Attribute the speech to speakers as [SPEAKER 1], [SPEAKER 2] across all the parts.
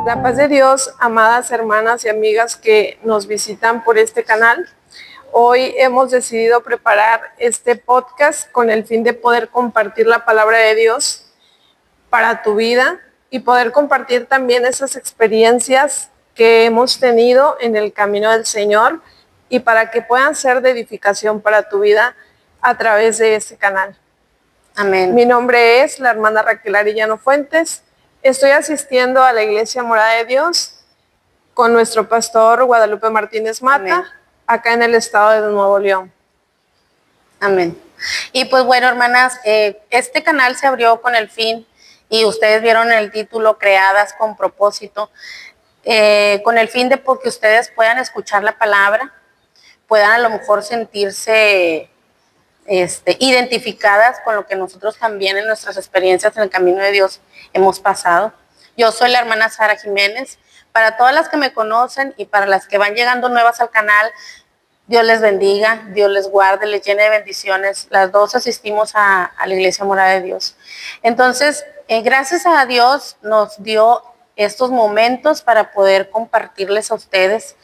[SPEAKER 1] La paz de Dios, amadas hermanas y amigas que nos visitan por este canal. Hoy hemos decidido preparar este podcast con el fin de poder compartir la palabra de Dios para tu vida y poder compartir también esas experiencias que hemos tenido en el camino del Señor y para que puedan ser de edificación para tu vida a través de este canal.
[SPEAKER 2] Amén.
[SPEAKER 1] Mi nombre es la hermana Raquel Arellano Fuentes. Estoy asistiendo a la Iglesia Morada de Dios con nuestro pastor Guadalupe Martínez Mata,
[SPEAKER 2] Amén.
[SPEAKER 1] Acá en el estado de Nuevo León.
[SPEAKER 2] Amén. Y pues bueno, hermanas, este canal se abrió con el fin, y ustedes vieron el título, Creadas con Propósito, con el fin de que ustedes puedan escuchar la palabra, puedan a lo mejor sentirse identificadas con lo que nosotros también en nuestras experiencias en el camino de Dios hemos pasado. Yo soy la hermana Sara Jiménez. Para todas las que me conocen y para las que van llegando nuevas al canal, Dios les bendiga, Dios les guarde, les llene de bendiciones. Las dos asistimos a la Iglesia Morada de Dios. Entonces, gracias a Dios nos dio estos momentos para poder compartirles a ustedes,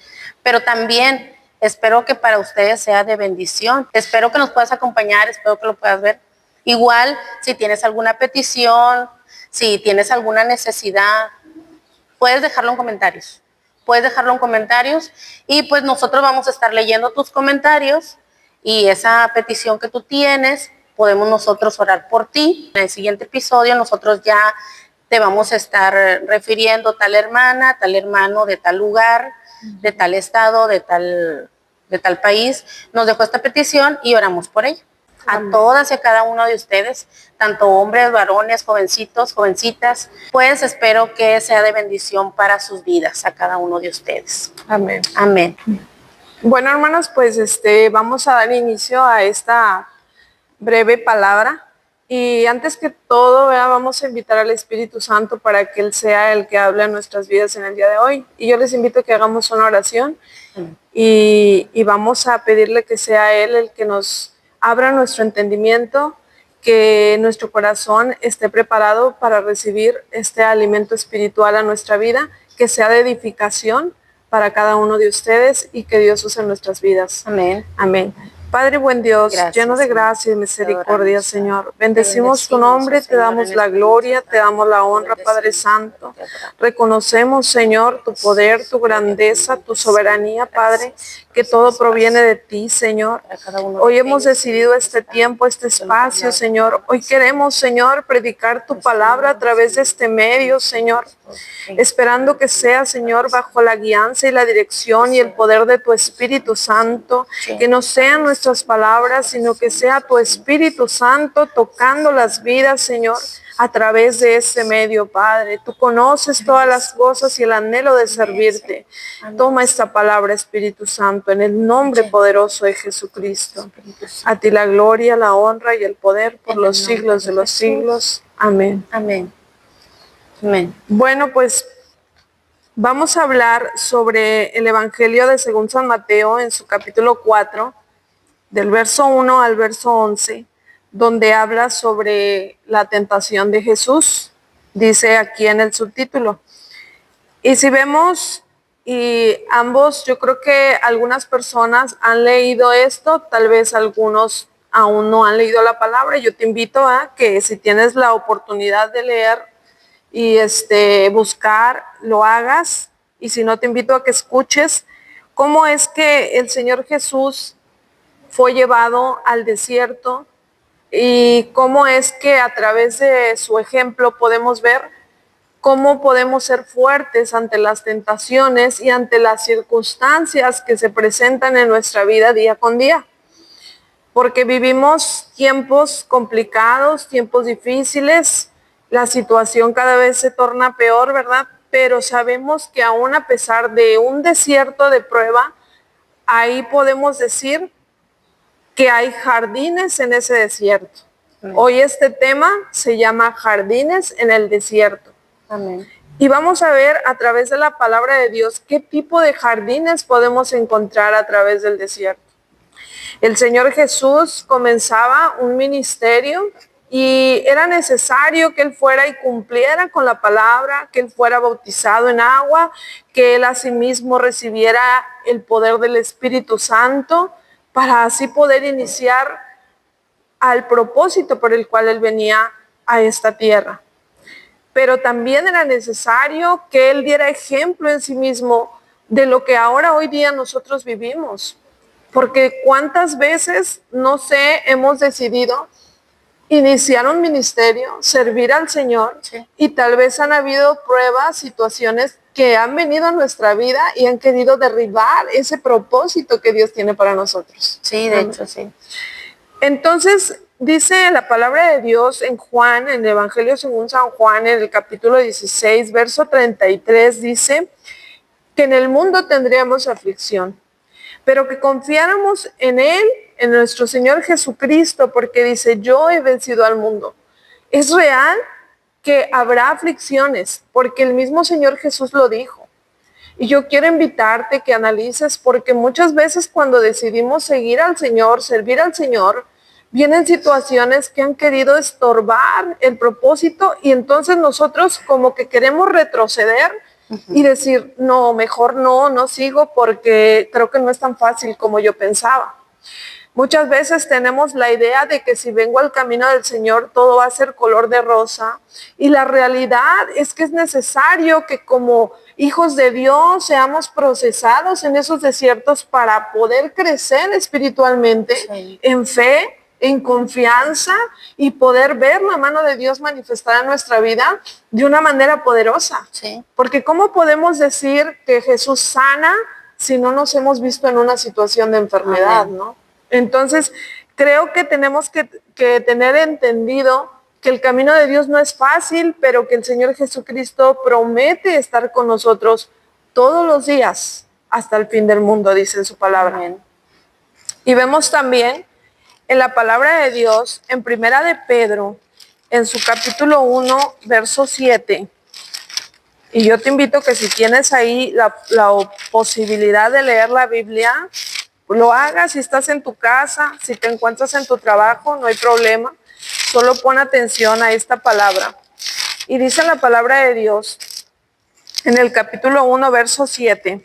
[SPEAKER 2] pero también espero que para ustedes sea de bendición. Espero que nos puedas acompañar, espero que lo puedas ver. Igual, si tienes alguna petición, si tienes alguna necesidad, puedes dejarlo en comentarios. Puedes dejarlo en comentarios y pues nosotros vamos a estar leyendo tus comentarios y esa petición que tú tienes, podemos nosotros orar por ti. En el siguiente episodio nosotros ya te vamos a estar refiriendo tal hermana, tal hermano de tal lugar, de tal estado, de tal país, nos dejó esta petición y oramos por ella. A todas y a cada uno de ustedes, tanto hombres, varones, jovencitos, jovencitas, pues espero que sea de bendición para sus vidas, a cada uno de ustedes.
[SPEAKER 1] Amén.
[SPEAKER 2] Amén.
[SPEAKER 1] Bueno, hermanos, pues vamos a dar inicio a esta breve palabra. Y antes que todo, vamos a invitar al Espíritu Santo para que Él sea el que hable en nuestras vidas en el día de hoy. Y yo les invito a que hagamos una oración y vamos a pedirle que sea Él el que nos abra nuestro entendimiento, que nuestro corazón esté preparado para recibir este alimento espiritual a nuestra vida, que sea de edificación para cada uno de ustedes y que Dios use en nuestras vidas.
[SPEAKER 2] Amén.
[SPEAKER 1] Amén. Padre buen Dios,
[SPEAKER 2] Gracias,
[SPEAKER 1] lleno de
[SPEAKER 2] Señor.
[SPEAKER 1] gracia y misericordia,
[SPEAKER 2] Te adoramos,
[SPEAKER 1] Señor. Bendecimos tu
[SPEAKER 2] bendecimos,
[SPEAKER 1] nombre, te
[SPEAKER 2] Señor,
[SPEAKER 1] damos
[SPEAKER 2] en
[SPEAKER 1] la
[SPEAKER 2] este
[SPEAKER 1] gloria,
[SPEAKER 2] día,
[SPEAKER 1] te damos la
[SPEAKER 2] te
[SPEAKER 1] honra, Padre
[SPEAKER 2] bendecimos,
[SPEAKER 1] Santo.
[SPEAKER 2] te adoramos.
[SPEAKER 1] Reconocemos, Señor, tu poder, tu grandeza, tu soberanía, Padre, que todo proviene de ti, Señor. Hoy hemos decidido este tiempo, este espacio, Señor. Hoy queremos, Señor, predicar tu palabra a través de este medio, Señor. Esperando que sea, Señor, bajo la guianza y la dirección y el poder de tu Espíritu Santo. Que no sean nuestras palabras, sino que sea tu Espíritu Santo tocando las vidas, Señor, a través de este medio, Padre. Tú conoces todas las cosas y el anhelo de servirte. Toma esta palabra, Espíritu Santo, en el nombre poderoso de Jesucristo. A ti la gloria, la honra y el poder por los siglos de los siglos. Amén.
[SPEAKER 2] Amén. Amén.
[SPEAKER 1] Bueno, pues vamos a hablar sobre el Evangelio de según San Mateo en su capítulo 4, del verso 1 al verso 11, donde habla sobre la tentación de Jesús. Dice aquí en el subtítulo. Y si vemos, y ambos, yo creo que algunas personas han leído esto, tal vez algunos aún no han leído la palabra. Yo te invito a que si tienes la oportunidad de leer y buscar, lo hagas. Y si no, te invito a que escuches cómo es que el Señor Jesús fue llevado al desierto y cómo es que a través de su ejemplo podemos ver cómo podemos ser fuertes ante las tentaciones y ante las circunstancias que se presentan en nuestra vida día con día. Porque vivimos tiempos complicados, tiempos difíciles, la situación cada vez se torna peor, ¿verdad? Pero sabemos que aún a pesar de un desierto de prueba, ahí podemos decir que hay jardines en ese desierto. Amén. Hoy este tema se llama Jardines en el Desierto.
[SPEAKER 2] Amén.
[SPEAKER 1] Y vamos a ver a través de la palabra de Dios qué tipo de jardines podemos encontrar a través del desierto. El Señor Jesús comenzaba un ministerio y era necesario que él fuera y cumpliera con la palabra, que él fuera bautizado en agua, que él asimismo recibiera el poder del Espíritu Santo para así poder iniciar al propósito por el cual él venía a esta tierra. Pero también era necesario que él diera ejemplo en sí mismo de lo que ahora hoy día nosotros vivimos. Porque cuántas veces, no sé, hemos decidido iniciar un ministerio, servir al Señor,
[SPEAKER 2] Sí.
[SPEAKER 1] y tal vez han habido pruebas, situaciones que han venido a nuestra vida y han querido derribar ese propósito que Dios tiene para nosotros.
[SPEAKER 2] Sí, de hecho, sí.
[SPEAKER 1] Entonces, dice la palabra de Dios en Juan, en el Evangelio según San Juan, en el capítulo 16, verso 33, dice que en el mundo tendríamos aflicción, pero que confiáramos en Él, en nuestro Señor Jesucristo, porque dice, yo he vencido al mundo. Es real que habrá aflicciones, porque el mismo Señor Jesús lo dijo. Y yo quiero invitarte que analices, porque muchas veces cuando decidimos seguir al Señor, servir al Señor, vienen situaciones que han querido estorbar el propósito y entonces nosotros como que queremos retroceder y decir, no, mejor no sigo porque creo que no es tan fácil como yo pensaba. Muchas veces tenemos la idea de que si vengo al camino del Señor todo va a ser color de rosa, y la realidad es que es necesario que como hijos de Dios seamos procesados en esos desiertos para poder crecer espiritualmente,
[SPEAKER 2] Sí.
[SPEAKER 1] en fe, en confianza, y poder ver la mano de Dios manifestada en nuestra vida de una manera poderosa.
[SPEAKER 2] Sí.
[SPEAKER 1] Porque ¿cómo podemos decir que Jesús sana si no nos hemos visto en una situación de enfermedad,
[SPEAKER 2] Amén.
[SPEAKER 1] ¿no? Entonces, creo que tenemos que tener entendido que el camino de Dios no es fácil, pero que el Señor Jesucristo promete estar con nosotros todos los días hasta el fin del mundo, dice en su palabra.
[SPEAKER 2] Amén.
[SPEAKER 1] Y vemos también en la palabra de Dios, en Primera de Pedro, en su capítulo 1, verso 7. Y yo te invito que si tienes ahí la posibilidad de leer la Biblia, lo hagas. Si estás en tu casa, si te encuentras en tu trabajo, no hay problema. Solo pon atención a esta palabra. Y dice la palabra de Dios en el capítulo 1, verso 7.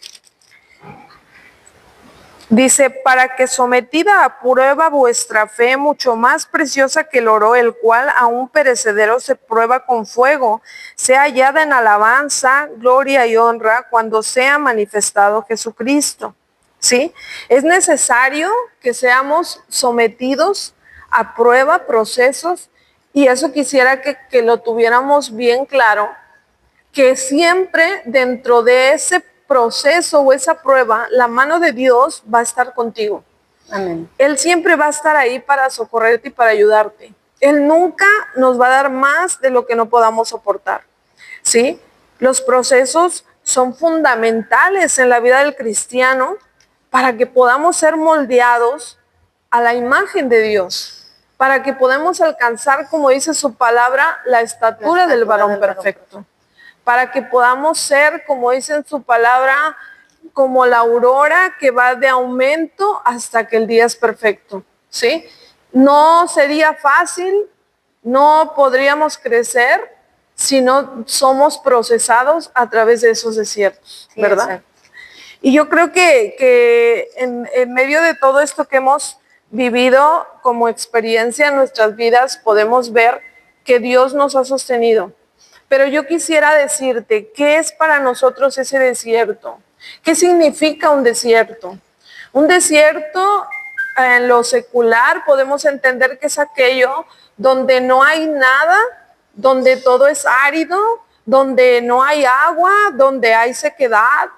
[SPEAKER 1] Dice, para que sometida a prueba vuestra fe, mucho más preciosa que el oro, el cual aún perecedero se prueba con fuego, sea hallada en alabanza, gloria y honra cuando sea manifestado Jesucristo. ¿Sí? Es necesario que seamos sometidos a prueba, procesos, y eso quisiera que lo tuviéramos bien claro, que siempre dentro de ese proceso o esa prueba, la mano de Dios va a estar contigo.
[SPEAKER 2] Amén.
[SPEAKER 1] Él siempre va a estar ahí para socorrerte y para ayudarte. Él nunca nos va a dar más de lo que no podamos soportar. ¿Sí? Los procesos son fundamentales en la vida del cristiano para que podamos ser moldeados a la imagen de Dios, para que podamos alcanzar, como dice su palabra, la estatura del varón perfecto. Para que podamos ser, como dice en su palabra, como la aurora que va de aumento hasta que el día es perfecto, ¿sí? No sería fácil, no podríamos crecer si no somos procesados a través de esos desiertos,
[SPEAKER 2] Sí,
[SPEAKER 1] ¿verdad?
[SPEAKER 2] exacto.
[SPEAKER 1] Y yo creo que en medio de todo esto que hemos vivido como experiencia en nuestras vidas, podemos ver que Dios nos ha sostenido. Pero yo quisiera decirte, ¿qué es para nosotros ese desierto? ¿Qué significa un desierto? Un desierto en lo secular podemos entender que es aquello donde no hay nada, donde todo es árido, donde no hay agua, donde hay sequedad,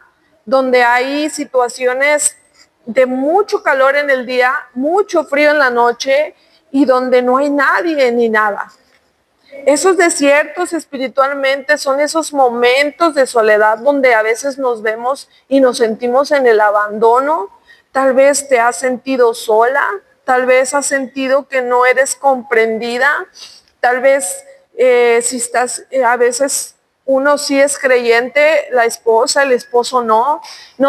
[SPEAKER 1] donde hay situaciones de mucho calor en el día, mucho frío en la noche y donde no hay nadie ni nada. Esos desiertos espiritualmente son esos momentos de soledad donde a veces nos vemos y nos sentimos en el abandono. Tal vez te has sentido sola, tal vez has sentido que no eres comprendida, tal vez si estás a veces uno sí es creyente, la esposa, el esposo no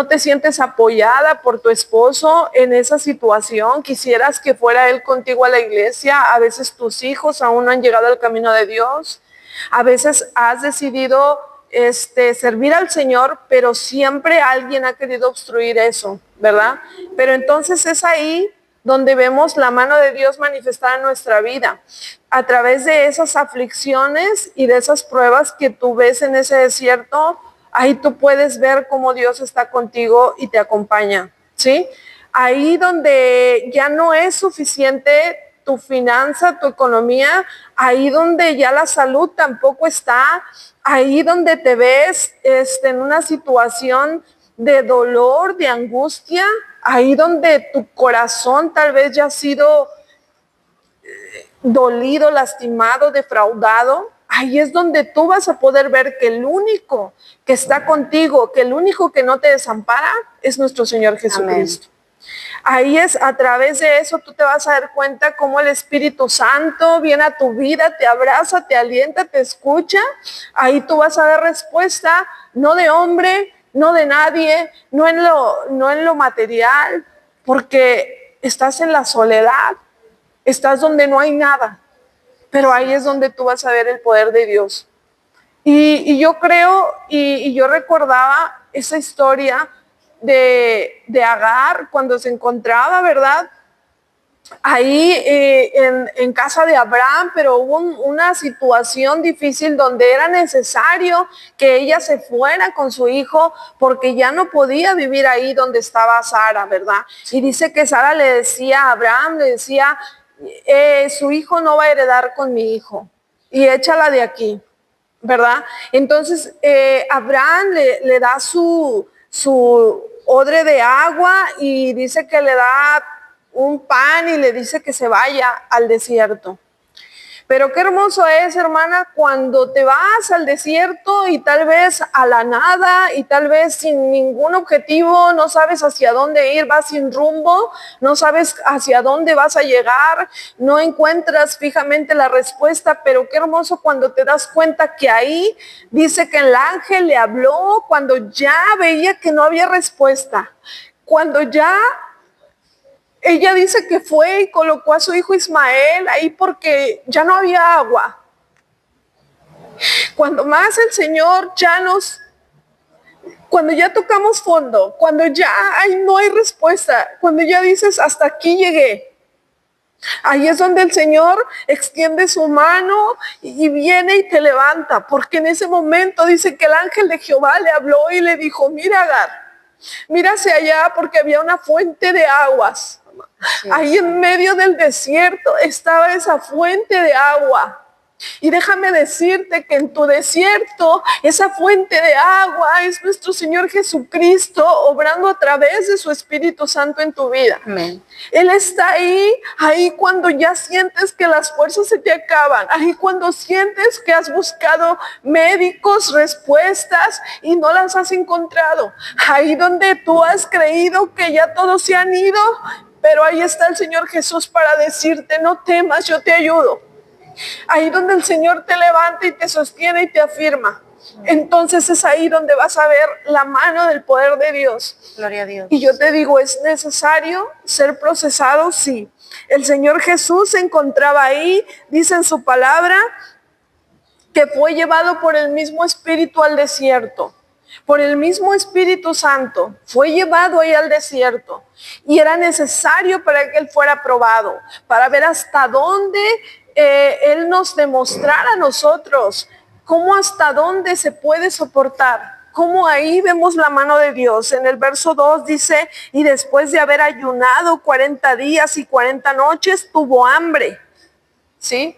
[SPEAKER 1] te sientes apoyada por tu esposo en esa situación, quisieras que fuera él contigo a la iglesia, a veces tus hijos aún no han llegado al camino de Dios, a veces has decidido servir al Señor, pero siempre alguien ha querido obstruir eso, ¿verdad? Pero entonces es ahí donde vemos la mano de Dios manifestada en nuestra vida, a través de esas aflicciones y de esas pruebas que tú ves en ese desierto. Ahí tú puedes ver cómo Dios está contigo y te acompaña, ¿sí? Ahí donde ya no es suficiente tu finanza, tu economía, ahí donde ya la salud tampoco está, ahí donde te ves en una situación de dolor, de angustia, ahí donde tu corazón tal vez ya ha sido dolido, lastimado, defraudado, ahí es donde tú vas a poder ver que el único que está contigo, que el único que no te desampara es nuestro Señor Jesucristo. Amén. Ahí es, a través de eso tú te vas a dar cuenta cómo el Espíritu Santo viene a tu vida, te abraza, te alienta, te escucha. Ahí tú vas a dar respuesta, no de hombre, no de nadie, no en lo material, porque estás en la soledad, estás donde no hay nada, pero ahí es donde tú vas a ver el poder de Dios. Y yo creo, y yo recordaba esa historia de Agar cuando se encontraba, ¿verdad? Ahí en casa de Abraham, pero hubo una situación difícil donde era necesario que ella se fuera con su hijo porque ya no podía vivir ahí donde estaba Sara, ¿verdad? Y dice que Sara le decía a Abraham, le decía, su hijo no va a heredar con mi hijo y échala de aquí, ¿verdad? Entonces Abraham le da su odre de agua y dice que le da un pan y le dice que se vaya al desierto. Pero qué hermoso es, hermana, cuando te vas al desierto y tal vez a la nada y tal vez sin ningún objetivo, no sabes hacia dónde ir, vas sin rumbo, no sabes hacia dónde vas a llegar, no encuentras fijamente la respuesta, pero qué hermoso cuando te das cuenta que ahí dice que el ángel le habló cuando ya veía que no había respuesta, cuando ya ella dice que fue y colocó a su hijo Ismael ahí porque ya no había agua. Cuando más el Señor cuando ya tocamos fondo, cuando ya no hay respuesta, cuando ya dices hasta aquí llegué, ahí es donde el Señor extiende su mano y viene y te levanta, porque en ese momento dice que el ángel de Jehová le habló y le dijo, mira Agar, mira hacia allá porque había una fuente de aguas. Ahí en medio del desierto estaba esa fuente de agua. Y déjame decirte que en tu desierto, esa fuente de agua es nuestro Señor Jesucristo obrando a través de su Espíritu Santo en tu vida. Amén. Él está ahí cuando ya sientes que las fuerzas se te acaban, ahí cuando sientes que has buscado médicos, respuestas y no las has encontrado, ahí donde tú has creído que ya todos se han ido, pero ahí está el Señor Jesús para decirte, no temas, yo te ayudo. Ahí donde el Señor te levanta y te sostiene y te afirma. Entonces es ahí donde vas a ver la mano del poder de Dios.
[SPEAKER 2] Gloria a Dios.
[SPEAKER 1] Y yo te digo, ¿es necesario ser procesado? Sí. El Señor Jesús se encontraba ahí, dice en su palabra, que fue llevado por el mismo Espíritu al desierto. Por el mismo Espíritu Santo, fue llevado ahí al desierto. Y era necesario para que Él fuera probado, para ver hasta dónde Él nos demostrara a nosotros cómo hasta dónde se puede soportar, cómo ahí vemos la mano de Dios. En el verso 2 dice, y después de haber ayunado 40 días y 40 noches, tuvo hambre. ¿Sí?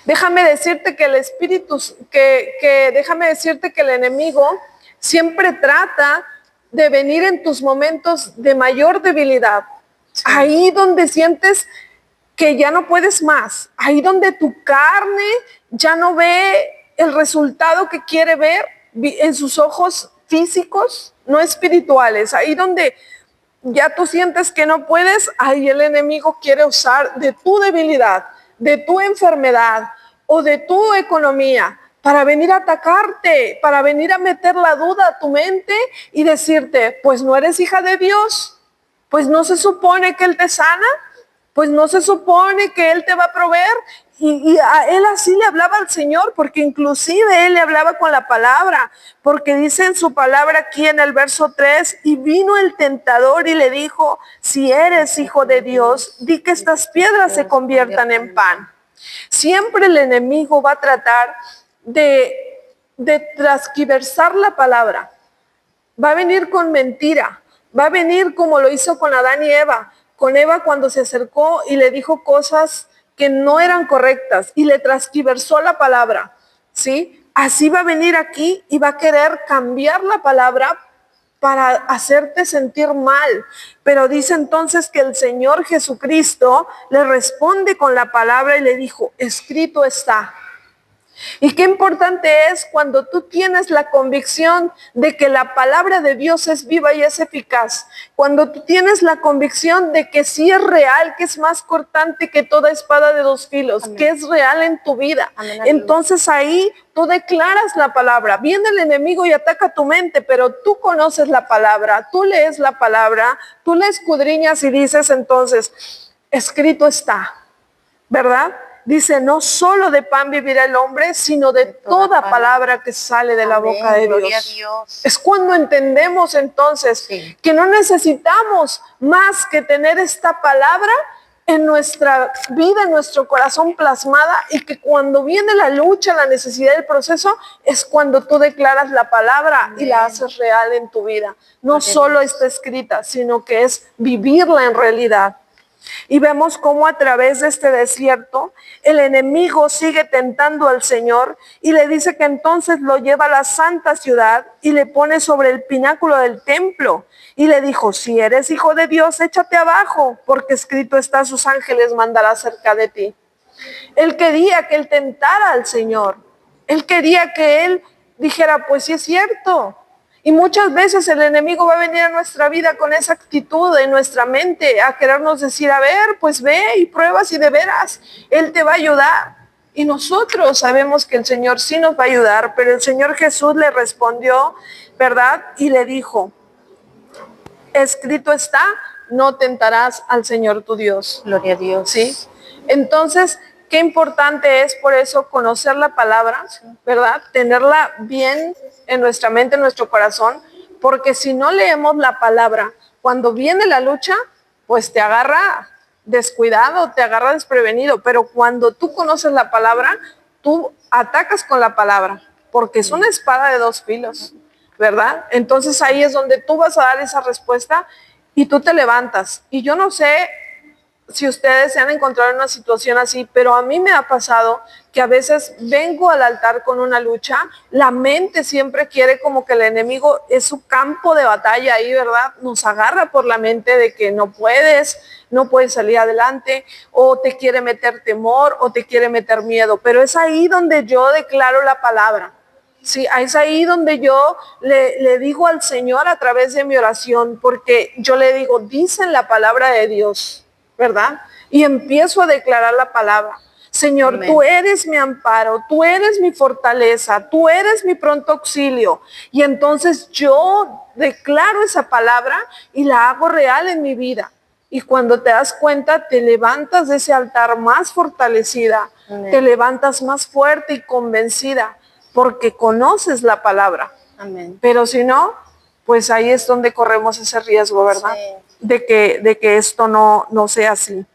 [SPEAKER 1] Déjame decirte que el espíritu, déjame decirte que el enemigo siempre trata de venir en tus momentos de mayor debilidad. Sí. Ahí donde sientes que ya no puedes más, ahí donde tu carne ya no ve el resultado que quiere ver en sus ojos físicos, no espirituales, ahí donde ya tú sientes que no puedes, ahí el enemigo quiere usar de tu debilidad, de tu enfermedad o de tu economía para venir a atacarte, para venir a meter la duda a tu mente y decirte, pues no eres hija de Dios, pues no se supone que Él te sana, pues no se supone que Él te va a proveer. Y a él así le hablaba al Señor, porque inclusive él le hablaba con la palabra, porque dice en su palabra aquí en el verso 3, y vino el tentador y le dijo, si eres hijo de Dios, di que estas piedras se conviertan en pan. Siempre el enemigo va a tratar de transquiversar la palabra. Va a venir con mentira, va a venir como lo hizo con Adán y Eva. Con Eva cuando se acercó y le dijo cosas que no eran correctas y le transquiversó la palabra, ¿sí? Así va a venir aquí y va a querer cambiar la palabra para hacerte sentir mal. Pero dice entonces que el Señor Jesucristo le responde con la palabra y le dijo, escrito está. Y qué importante es cuando tú tienes la convicción de que la palabra de Dios es viva y es eficaz. Cuando tú tienes la convicción de que sí es real, que es más cortante que toda espada de dos filos, amén, que es real en tu vida. Amén, entonces ahí tú declaras la palabra. Viene el enemigo y ataca tu mente, pero tú conoces la palabra, tú lees la palabra, tú la escudriñas y dices entonces, escrito está, ¿verdad? Dice, no solo de pan vivirá el hombre, sino de toda palabra que sale de la boca de Dios. Es cuando entendemos entonces que no necesitamos más que tener esta palabra en nuestra vida, en nuestro corazón plasmada, y que cuando viene la lucha, la necesidad del proceso, es cuando tú declaras la palabra y la haces real en tu vida. No solo está escrita, sino que es vivirla en realidad. Y vemos cómo a través de este desierto el enemigo sigue tentando al Señor y le dice que entonces lo lleva a la santa ciudad y le pone sobre el pináculo del templo y le dijo, si eres hijo de Dios, échate abajo, porque escrito está, sus ángeles mandará cerca de ti. Él quería que él tentara al Señor. Él quería que él dijera, pues sí es cierto. Y muchas veces el enemigo va a venir a nuestra vida con esa actitud en nuestra mente, a querernos decir, a ver, pues ve y prueba si de veras Él te va a ayudar. Y nosotros sabemos que el Señor sí nos va a ayudar, pero el Señor Jesús le respondió, ¿verdad? Y le dijo, escrito está, no tentarás al Señor tu Dios.
[SPEAKER 2] Gloria a Dios.
[SPEAKER 1] ¿Sí? Entonces, qué importante es por eso conocer la palabra, ¿verdad? Tenerla bien en nuestra mente, en nuestro corazón, porque si no leemos la palabra, cuando viene la lucha, pues te agarra descuidado, te agarra desprevenido, pero cuando tú conoces la palabra, tú atacas con la palabra, porque es una espada de dos filos, ¿verdad? Entonces ahí es donde tú vas a dar esa respuesta y tú te levantas. Y yo no sé si ustedes se han encontrado en una situación así, pero a mí me ha pasado que a veces vengo al altar con una lucha, la mente siempre quiere como que el enemigo es su campo de batalla ahí, ¿verdad? Nos agarra por la mente de que no puedes salir adelante, o te quiere meter temor, o te quiere meter miedo, pero es ahí donde yo declaro la palabra. Sí, es ahí donde yo le digo al Señor a través de mi oración, porque yo le digo, dicen la palabra de Dios, ¿verdad? Y empiezo a declarar la palabra. Señor, amén, tú eres mi amparo, tú eres mi fortaleza, tú eres mi pronto auxilio. Y entonces yo declaro esa palabra y la hago real en mi vida. Y cuando te das cuenta, te levantas de ese altar más fortalecida, amén, te levantas más fuerte y convencida, porque conoces la palabra. Amén. Pero si no, pues ahí es donde corremos ese riesgo, ¿verdad? Sí. De que esto no sea así.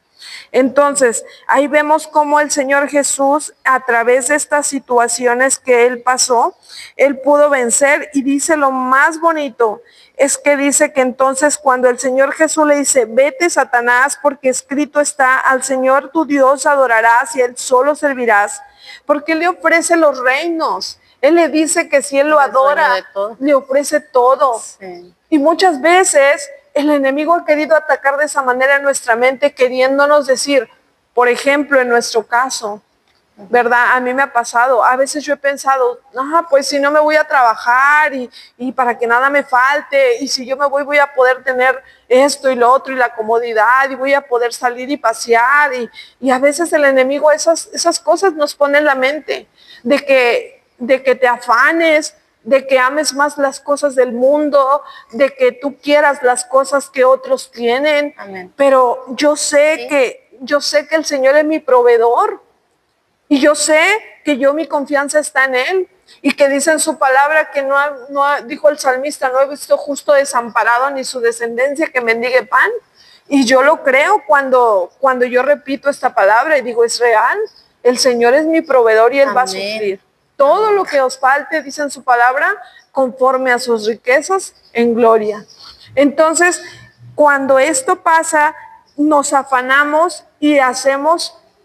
[SPEAKER 1] Entonces, ahí vemos cómo el Señor Jesús, a través de estas situaciones que Él pasó, Él pudo vencer, y dice lo más bonito, es que dice que entonces cuando el Señor Jesús le dice, vete Satanás, porque escrito está, al Señor tu Dios adorarás y Él solo servirás, porque Él le ofrece los reinos. Él le dice que si Él lo adora, le ofrece todo. Sí. Y muchas veces el enemigo ha querido atacar de esa manera en nuestra mente, queriéndonos decir, por ejemplo, en nuestro caso, ¿verdad? A mí me ha pasado, a veces yo he pensado, pues si no me voy a trabajar y para que nada me falte, y si yo me voy a poder tener esto y lo otro y la comodidad, y voy a poder salir y pasear, y a veces el enemigo esas cosas nos pone en la mente, de que de que te afanes, de que ames más las cosas del mundo, de que tú quieras las cosas que otros tienen.
[SPEAKER 2] Amén.
[SPEAKER 1] Pero yo sé que el Señor es mi proveedor. Y yo sé que mi confianza está en Él. Y que dice en su palabra que dijo el salmista, no he visto justo desamparado ni su descendencia que mendigue pan. Y yo lo creo cuando yo repito esta palabra y digo, es real. El Señor es mi proveedor y Él va a suplir todo lo que os falte, dice en su palabra, conforme a sus riquezas en gloria. Entonces, cuando esto pasa, nos afanamos y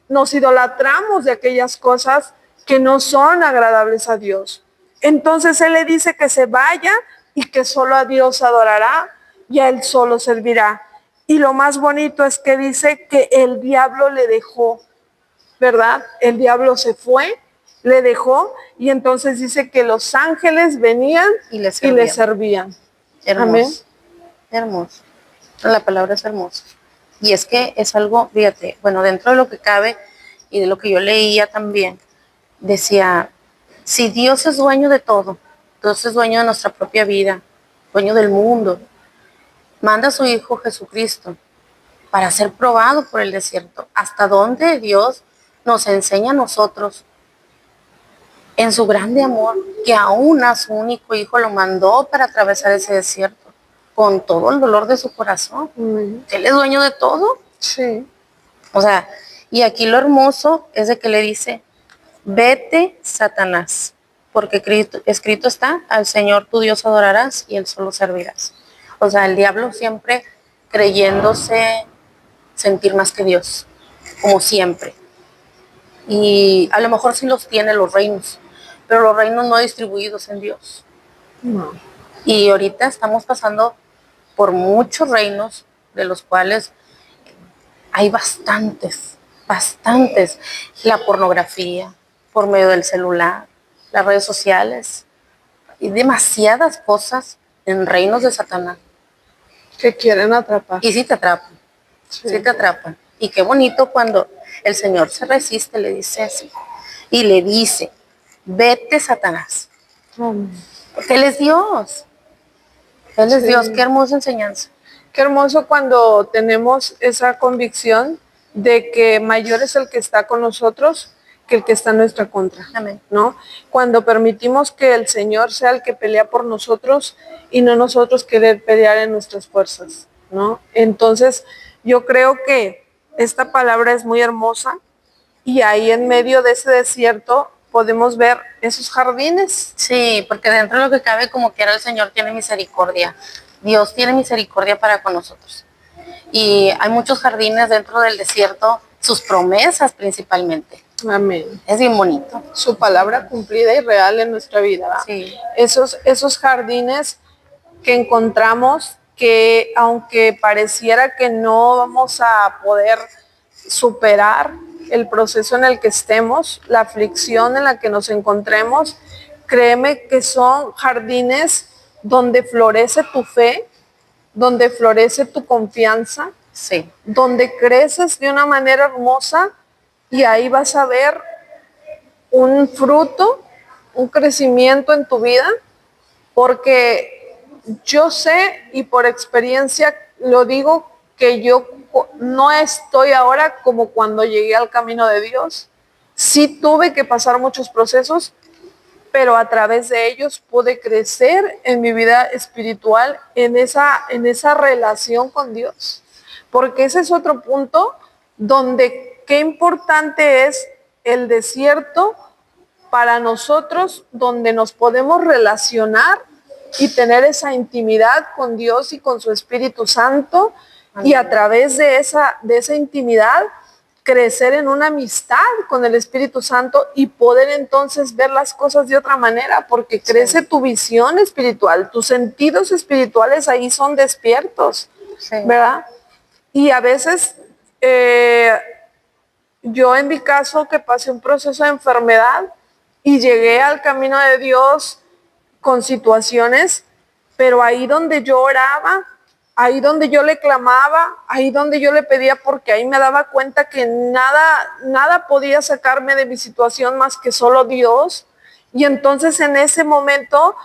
[SPEAKER 1] nos idolatramos de aquellas cosas que no son agradables a Dios. Entonces Él le dice que se vaya y que solo a Dios adorará y a Él solo servirá. Y lo más bonito es que dice que el diablo le dejó, ¿verdad? El diablo se fue, le dejó, y entonces dice que los ángeles venían y le servían.
[SPEAKER 2] Hermoso.
[SPEAKER 1] Amén.
[SPEAKER 2] Hermoso. La palabra es hermosa. Y es que es algo, fíjate, bueno, dentro de lo que cabe y de lo que yo leía también, decía, si Dios es dueño de todo, Dios es dueño de nuestra propia vida, dueño del mundo, manda a su Hijo Jesucristo para ser probado por el desierto. ¿Hasta dónde Dios nos enseña a nosotros en su grande amor que aún a su único Hijo lo mandó para atravesar ese desierto con todo el dolor de su corazón? Él es dueño de todo.
[SPEAKER 1] Sí.
[SPEAKER 2] O sea, y aquí lo hermoso es de que le dice, vete, Satanás, porque escrito está, al Señor tu Dios adorarás y Él solo servirás. O sea, el diablo siempre creyéndose sentir más que Dios, como siempre. Y a lo mejor sí los tiene los reinos, pero los reinos no distribuidos en Dios.
[SPEAKER 1] No.
[SPEAKER 2] Y ahorita estamos pasando por muchos reinos, de los cuales hay bastantes. La pornografía, por medio del celular, las redes sociales, y demasiadas cosas en reinos de Satanás.
[SPEAKER 1] Que quieren atrapar.
[SPEAKER 2] Y sí te atrapan, sí te atrapan. Y qué bonito cuando el Señor se resiste, le dice así, y le dice, vete, Satanás. Porque Él es Dios. Él es Dios, qué hermosa enseñanza.
[SPEAKER 1] Qué hermoso cuando tenemos esa convicción de que mayor es el que está con nosotros que el que está en nuestra contra.
[SPEAKER 2] Amén.
[SPEAKER 1] ¿No? Cuando permitimos que el Señor sea el que pelea por nosotros y no nosotros querer pelear en nuestras fuerzas, ¿no? Entonces, yo creo que esta palabra es muy hermosa y ahí en medio de ese desierto podemos ver esos jardines.
[SPEAKER 2] Sí, porque dentro de lo que cabe, como quiera, el Señor tiene misericordia. Dios tiene misericordia para con nosotros. Y hay muchos jardines dentro del desierto, sus promesas principalmente.
[SPEAKER 1] Amén.
[SPEAKER 2] Es bien bonito.
[SPEAKER 1] Su palabra cumplida y real en nuestra vida, ¿verdad?
[SPEAKER 2] Sí.
[SPEAKER 1] Esos jardines que encontramos que aunque pareciera que no vamos a poder superar el proceso en el que estemos, la aflicción en la que nos encontremos, créeme que son jardines donde florece tu fe, donde florece tu confianza,
[SPEAKER 2] sí,
[SPEAKER 1] donde creces de una manera hermosa y ahí vas a ver un fruto, un crecimiento en tu vida, porque yo sé y por experiencia lo digo que yo no estoy ahora como cuando llegué al camino de Dios. Sí tuve que pasar muchos procesos, pero a través de ellos pude crecer en mi vida espiritual, en esa relación con Dios. Porque ese es otro punto donde qué importante es el desierto para nosotros, donde nos podemos relacionar y tener esa intimidad con Dios y con su Espíritu Santo. Amén. Y a través de esa intimidad crecer en una amistad con el Espíritu Santo y poder entonces ver las cosas de otra manera, porque crece tu visión espiritual, tus sentidos espirituales ahí son despiertos, ¿verdad? Y a veces, yo en mi caso que pasé un proceso de enfermedad y llegué al camino de Dios con situaciones, pero ahí donde yo oraba, ahí donde yo le clamaba, ahí donde yo le pedía, porque ahí me daba cuenta que nada podía sacarme de mi situación más que solo Dios. Y entonces en ese momento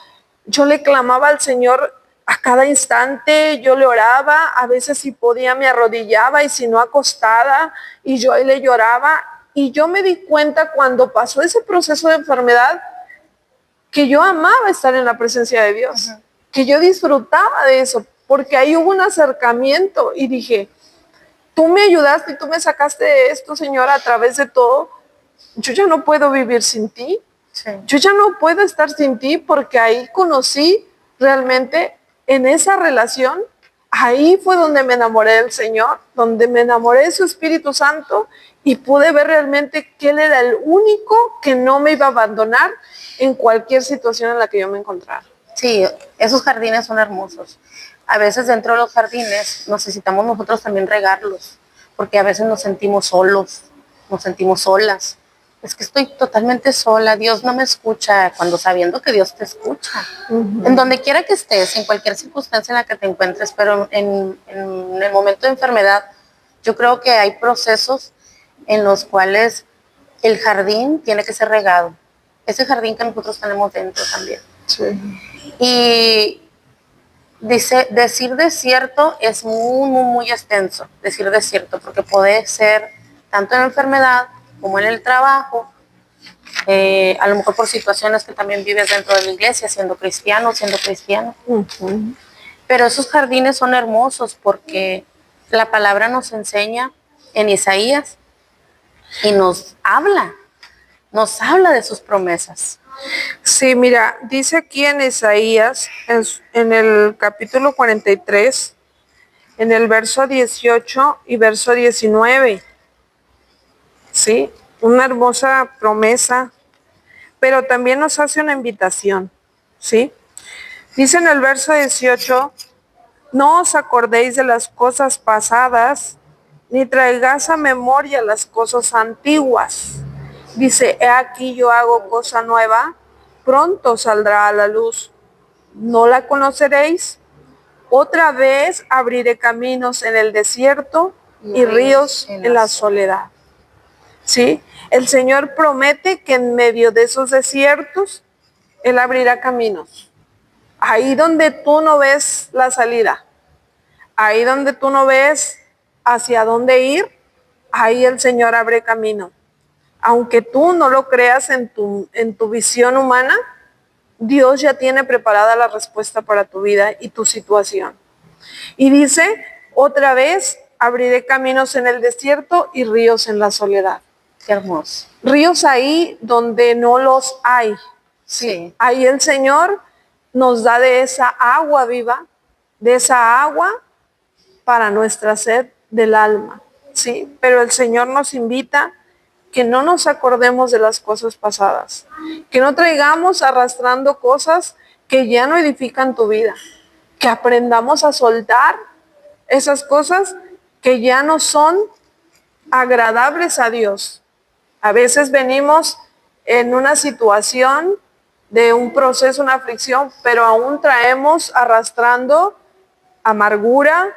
[SPEAKER 1] yo le clamaba al Señor a cada instante, yo le oraba, a veces si podía me arrodillaba y si no acostada, y yo ahí le lloraba. Y yo me di cuenta cuando pasó ese proceso de enfermedad que yo amaba estar en la presencia de Dios, que yo disfrutaba de eso, porque ahí hubo un acercamiento y dije, tú me ayudaste y tú me sacaste de esto, Señor, a través de todo. Yo ya no puedo vivir sin ti.
[SPEAKER 2] Sí.
[SPEAKER 1] Yo ya no puedo estar sin ti porque ahí conocí realmente en esa relación, ahí fue donde me enamoré del Señor, donde me enamoré de su Espíritu Santo y pude ver realmente que Él era el único que no me iba a abandonar en cualquier situación en la que yo me encontrara.
[SPEAKER 2] Sí, esos jardines son hermosos. A veces dentro de los jardines necesitamos nosotros también regarlos, porque a veces nos sentimos solos, nos sentimos solas. Es que estoy totalmente sola, Dios no me escucha, cuando sabiendo que Dios te escucha. En donde quiera que estés, en cualquier circunstancia en la que te encuentres, pero en el momento de enfermedad, yo creo que hay procesos en los cuales el jardín tiene que ser regado. Ese jardín que nosotros tenemos dentro también.
[SPEAKER 1] Sí.
[SPEAKER 2] Y decir desierto es muy extenso, decir desierto, porque puede ser tanto en la enfermedad como en el trabajo, a lo mejor por situaciones que también vives dentro de la iglesia, siendo cristiano. Pero esos jardines son hermosos porque la palabra nos enseña en Isaías y nos habla de sus promesas.
[SPEAKER 1] Sí, mira, dice aquí en Isaías, en el capítulo 43, en el verso 18 y verso 19, ¿sí? Una hermosa promesa, pero también nos hace una invitación, ¿sí? Dice en el verso 18, no os acordéis de las cosas pasadas, ni traigáis a memoria las cosas antiguas. Dice, he aquí yo hago cosa nueva, pronto saldrá a la luz. ¿No la conoceréis? Otra vez abriré caminos en el desierto y ríos en la soledad. ¿Sí? El Señor promete que en medio de esos desiertos, Él abrirá caminos. Ahí donde tú no ves la salida, ahí donde tú no ves hacia dónde ir, ahí el Señor abre camino. Aunque tú no lo creas en tu visión humana, Dios ya tiene preparada la respuesta para tu vida y tu situación. Y dice, otra vez, abriré caminos en el desierto y ríos en la soledad.
[SPEAKER 2] Qué hermoso.
[SPEAKER 1] Ríos ahí donde no los hay.
[SPEAKER 2] Sí.
[SPEAKER 1] Ahí el Señor nos da de esa agua viva, de esa agua para nuestra sed del alma. Sí, pero el Señor nos invita que no nos acordemos de las cosas pasadas, que no traigamos arrastrando cosas que ya no edifican tu vida, que aprendamos a soltar esas cosas que ya no son agradables a Dios. A veces venimos en una situación de un proceso, una aflicción, pero aún traemos arrastrando amargura,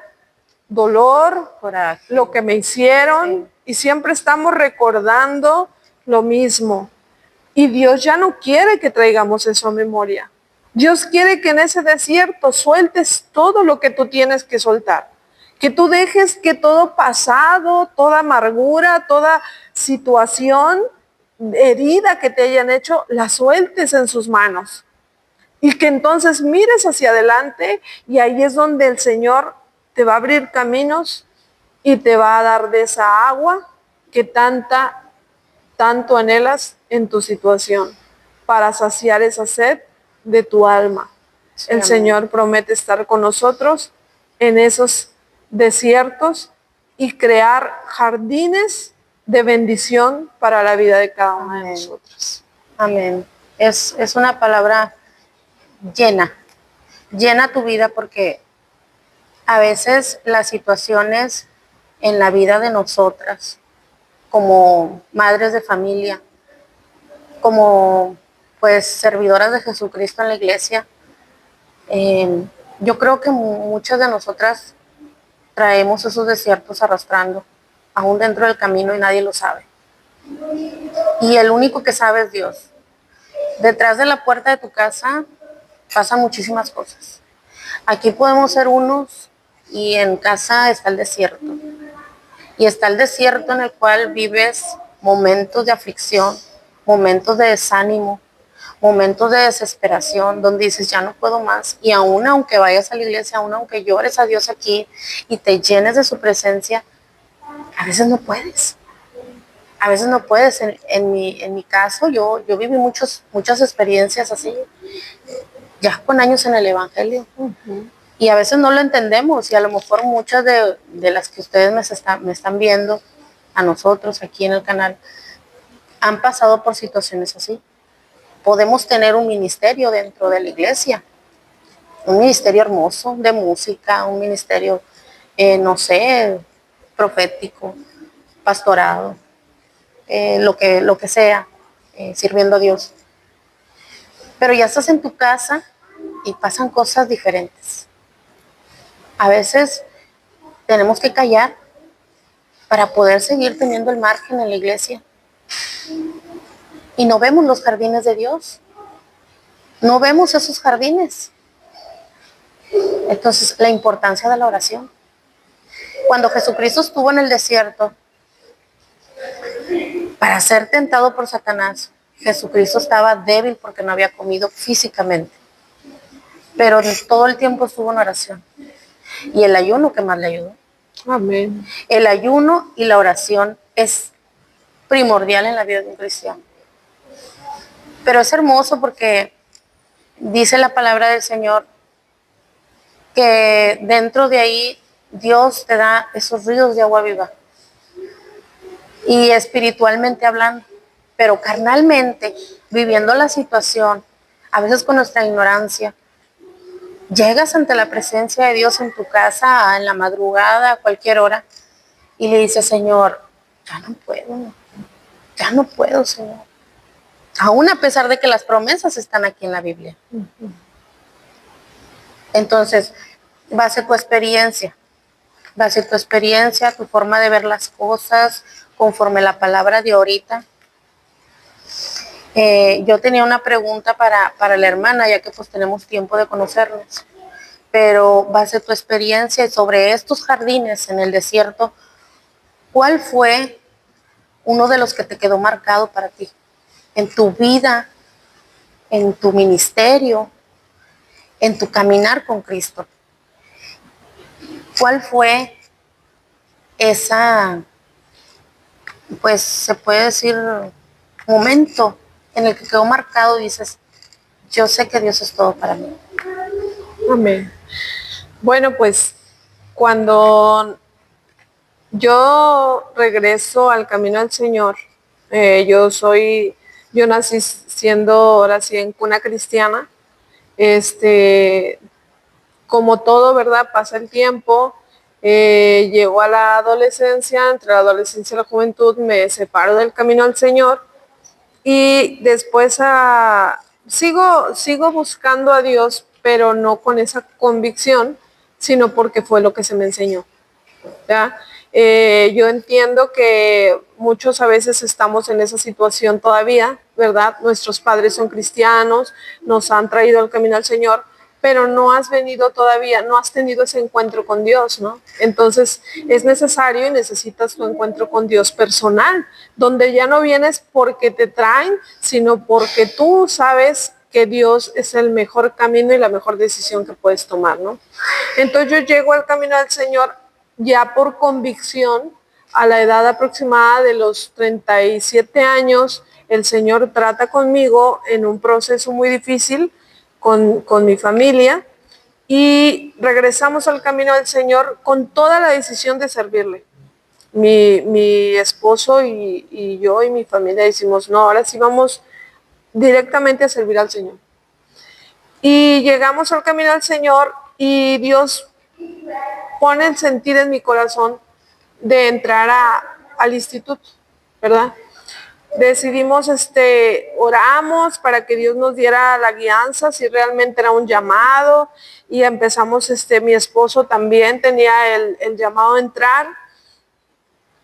[SPEAKER 1] dolor,
[SPEAKER 2] coraje,
[SPEAKER 1] lo que me hicieron, y siempre estamos recordando lo mismo. Y Dios ya no quiere que traigamos eso a memoria. Dios quiere que en ese desierto sueltes todo lo que tú tienes que soltar. Que tú dejes que todo pasado, toda amargura, toda situación, herida que te hayan hecho, la sueltes en sus manos. Y que entonces mires hacia adelante y ahí es donde el Señor te va a abrir caminos y te va a dar de esa agua que tanto anhelas en tu situación para saciar esa sed de tu alma. Sí, el amén. Señor promete estar con nosotros en esos desiertos y crear jardines de bendición para la vida de cada uno de nosotros.
[SPEAKER 2] Amén. Es una palabra llena tu vida, porque a veces las situaciones en la vida de nosotras, como madres de familia, como pues servidoras de Jesucristo en la iglesia, yo creo que muchas de nosotras traemos esos desiertos arrastrando, aún dentro del camino, y nadie lo sabe. Y el único que sabe es Dios. Detrás de la puerta de tu casa pasan muchísimas cosas. Aquí podemos ser unos y en casa está el desierto. Y está el desierto en el cual vives momentos de aflicción, momentos de desánimo, momentos de desesperación, donde dices, ya no puedo más. Y aún aunque vayas a la iglesia, aún aunque llores a Dios aquí y te llenes de su presencia, a veces no puedes. A veces no puedes. En mi caso, yo viví muchas experiencias así, ya con años en el Evangelio. Y a veces no lo entendemos y a lo mejor muchas de las que ustedes me están viendo, a nosotros aquí en el canal, han pasado por situaciones así. Podemos tener un ministerio dentro de la iglesia, un ministerio hermoso de música, un ministerio, no sé, profético, pastorado, lo que sea, sirviendo a Dios. Pero ya estás en tu casa y pasan cosas diferentes. A veces tenemos que callar para poder seguir teniendo el margen en la iglesia. Y no vemos los jardines de Dios. No vemos esos jardines. Entonces, la importancia de la oración. Cuando Jesucristo estuvo en el desierto para ser tentado por Satanás, Jesucristo estaba débil porque no había comido físicamente. Pero todo el tiempo estuvo en oración. Y el ayuno que más le ayudó.
[SPEAKER 1] Amén.
[SPEAKER 2] El ayuno y la oración es primordial en la vida de un cristiano. Pero es hermoso porque dice la palabra del Señor que dentro de ahí Dios te da esos ríos de agua viva. Y espiritualmente hablando, pero carnalmente, viviendo la situación, a veces con nuestra ignorancia, llegas ante la presencia de Dios en tu casa, en la madrugada, a cualquier hora, y le dices, Señor, ya no puedo, Señor. Aún a pesar de que las promesas están aquí en la Biblia. Entonces, va a ser tu experiencia, tu forma de ver las cosas, conforme la palabra de ahorita. Yo tenía una pregunta para la hermana, ya que pues tenemos tiempo de conocernos, pero va a ser tu experiencia sobre estos jardines en el desierto. ¿Cuál fue uno de los que te quedó marcado para ti? En tu vida, en tu ministerio, en tu caminar con Cristo. ¿Cuál fue esa, pues se puede decir, momento en el que quedó marcado y dices, yo sé que Dios es todo para mí?
[SPEAKER 1] Amén. Bueno, pues cuando yo regreso al camino al Señor, yo nací siendo ahora sí en cuna cristiana. Como todo, ¿verdad? Pasa el tiempo, llego a la adolescencia, entre la adolescencia y la juventud me separo del camino al Señor y después sigo buscando a Dios, pero no con esa convicción, sino porque fue lo que se me enseñó. ¿Ya? Yo entiendo que muchos a veces estamos en esa situación todavía, ¿verdad? Nuestros padres son cristianos, nos han traído al camino al Señor, pero no has venido todavía, no has tenido ese encuentro con Dios, ¿no? Entonces es necesario y necesitas tu encuentro con Dios personal, donde ya no vienes porque te traen, sino porque tú sabes que Dios es el mejor camino y la mejor decisión que puedes tomar, ¿no? Entonces yo llego al camino del Señor ya por convicción. A la edad aproximada de los 37 años, el Señor trata conmigo en un proceso muy difícil con mi familia y regresamos al camino del Señor con toda la decisión de servirle. Mi esposo y yo y mi familia decimos, no, ahora sí vamos directamente a servir al Señor. Y llegamos al camino del Señor y Dios pone el sentir en mi corazón de entrar al instituto, ¿verdad? Decidimos, oramos para que Dios nos diera la guianza, si realmente era un llamado, y empezamos, mi esposo también tenía el llamado a entrar,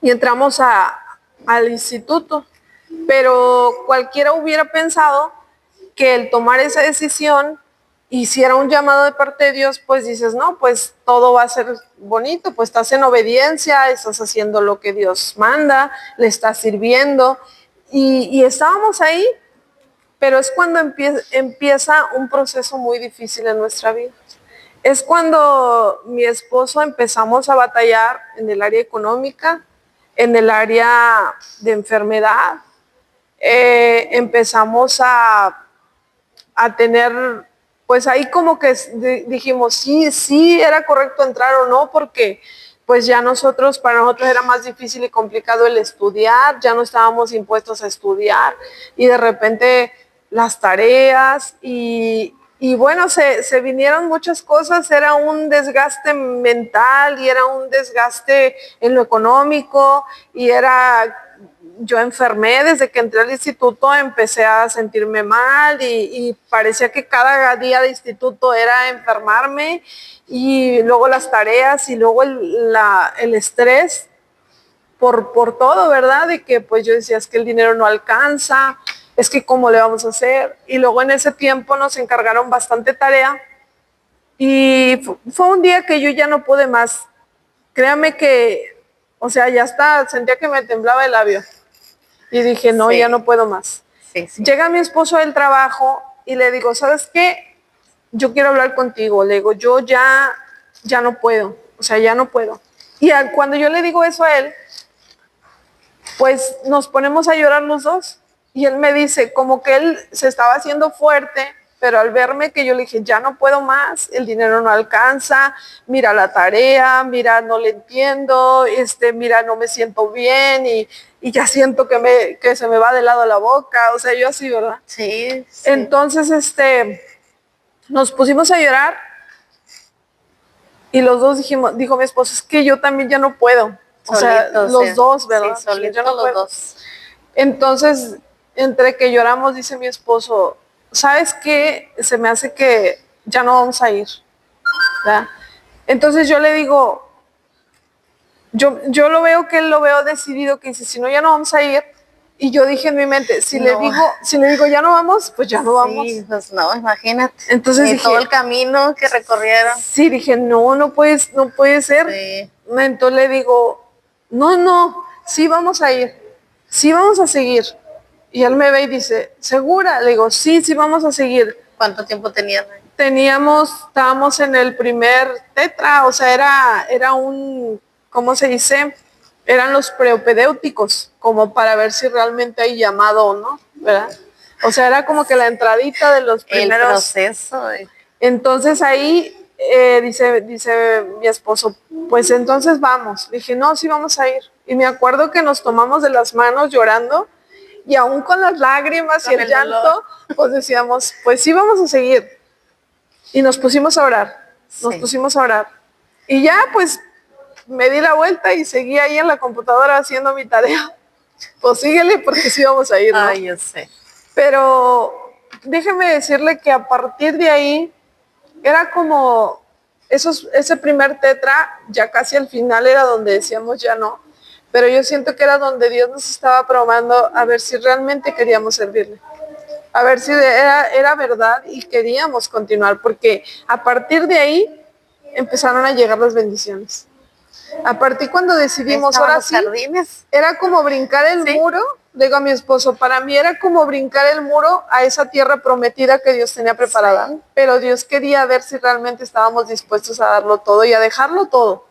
[SPEAKER 1] y entramos al instituto, pero cualquiera hubiera pensado que el tomar esa decisión, y si era un llamado de parte de Dios, pues dices, no, pues todo va a ser bonito, pues estás en obediencia, estás haciendo lo que Dios manda, le estás sirviendo, y estábamos ahí, pero es cuando empieza un proceso muy difícil en nuestra vida. Es cuando mi esposo empezamos a batallar en el área económica, en el área de enfermedad, empezamos a tener, pues ahí como que dijimos, sí era correcto entrar o no, porque pues ya para nosotros era más difícil y complicado el estudiar, ya no estábamos impuestos a estudiar, y de repente las tareas, y bueno, se vinieron muchas cosas, era un desgaste mental, y era un desgaste en lo económico, y yo enfermé desde que entré al instituto, empecé a sentirme mal, y parecía que cada día de instituto era enfermarme, y luego las tareas, y luego el estrés por todo, ¿verdad? De que pues yo decía, es que el dinero no alcanza, es que cómo le vamos a hacer. Y luego en ese tiempo nos encargaron bastante tarea, y fue un día que yo ya no pude más. Créame que, o sea, ya está, sentía que me temblaba el labio. Y dije, no,
[SPEAKER 2] Sí.
[SPEAKER 1] ya no puedo más.
[SPEAKER 2] Sí.
[SPEAKER 1] Llega mi esposo del trabajo y le digo, ¿sabes qué? Yo quiero hablar contigo. Le digo, yo ya no puedo. O sea, ya no puedo. Y cuando yo le digo eso a él, pues nos ponemos a llorar los dos. Y él me dice, como que él se estaba haciendo fuerte, pero al verme que yo le dije, ya no puedo más, el dinero no alcanza, mira la tarea, mira, no le entiendo, mira, no me siento bien, y ya siento que se me va de lado la boca, o sea, yo así, ¿verdad?
[SPEAKER 2] Sí.
[SPEAKER 1] Entonces, nos pusimos a llorar, y los dos dijo mi esposo, es que yo también ya no puedo. O sea, los dos, ¿verdad?
[SPEAKER 2] Sí, solitos
[SPEAKER 1] yo no
[SPEAKER 2] los
[SPEAKER 1] puedo.
[SPEAKER 2] dos.
[SPEAKER 1] Entonces, entre que lloramos, dice mi esposo, ¿sabes qué? Se me hace que ya no vamos a ir, ¿verdad? Entonces yo le digo, yo lo veo que él lo veo decidido, que dice, si no, ya no vamos a ir. Y yo dije en mi mente, si le digo ya no vamos, pues ya no vamos.
[SPEAKER 2] Sí, pues no, imagínate.
[SPEAKER 1] Entonces dije,
[SPEAKER 2] todo el camino que recorrieron.
[SPEAKER 1] Sí, dije, no puede ser.
[SPEAKER 2] Sí.
[SPEAKER 1] Entonces le digo, no, sí vamos a ir, sí vamos a seguir. Y él me ve y dice, ¿segura? Le digo, sí vamos a seguir.
[SPEAKER 2] ¿Cuánto tiempo tenían?
[SPEAKER 1] Estábamos en el primer tetra, o sea, era un, ¿cómo se dice? Eran los preopedéuticos, como para ver si realmente hay llamado o no, ¿verdad? O sea, era como que la entradita de los primeros.
[SPEAKER 2] El proceso.
[SPEAKER 1] Entonces ahí dice mi esposo, pues entonces vamos. Dije, no, sí vamos a ir. Y me acuerdo que nos tomamos de las manos llorando, y aún con las lágrimas y el llanto, pues decíamos, pues sí vamos a seguir. Y nos pusimos a orar, Y ya pues me di la vuelta y seguí ahí en la computadora haciendo mi tarea. Pues síguele, porque sí vamos a ir, ¿no?
[SPEAKER 2] Ay, yo sé.
[SPEAKER 1] Pero déjeme decirle que a partir de ahí, era como ese primer tetra, ya casi al final era donde decíamos ya no, pero yo siento que era donde Dios nos estaba probando a ver si realmente queríamos servirle, a ver si era verdad y queríamos continuar, porque a partir de ahí empezaron a llegar las bendiciones. A partir cuando decidimos, ahora sí, era como brincar el muro. Le digo a mi esposo, para mí era como brincar el muro a esa tierra prometida que Dios tenía preparada. Sí. Pero Dios quería ver si realmente estábamos dispuestos a darlo todo y a dejarlo todo,